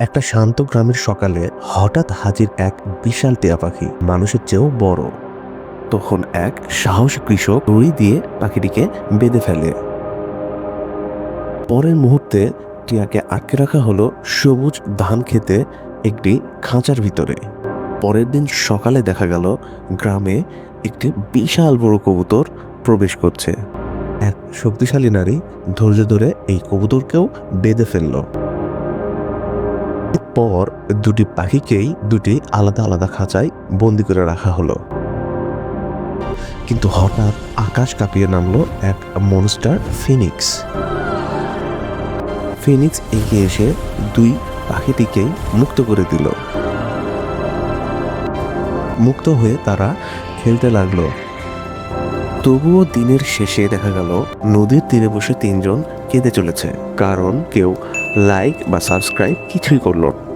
একটা শান্ত গ্রামের সকালে হঠাৎ হাজির এক বিশাল টিয়া পাখি, মানুষের চেয়েও বড়। তখন এক সাহসী কৃষক দড়ি দিয়ে পাখিটিকে বেঁধে ফেলে। পরের মুহূর্তে টিয়াকে আটকে রাখা হলো সবুজ ধান খেতে একটি খাঁচার ভিতরে। পরের দিন সকালে দেখা গেল গ্রামে একটি বিশাল বড় কবুতর প্রবেশ করছে। এক শক্তিশালী নারী ধৈর্য ধরে এই কবুতরকেও বেঁধে ফেলল। পর দুটি পাখিকেই দুটি আলাদা আলাদা খাঁচায় বন্দি করে রাখা হলো। কিন্তু হঠাৎ আকাশ কাঁপিয়ে নামলো এক মনস্টার ফিনিক্স। ফিনিক্স এগিয়ে এসে দুই পাখিটিকেই মুক্ত করে দিল। মুক্ত হয়ে তারা খেলতে লাগলো। তবুও দিনের শেষে দেখা গেল নদীর তীরে বসে তিনজন কেঁদে চলেছে, কারণ কেউ লাইক বা সাবস্ক্রাইব কিছুই করলো না।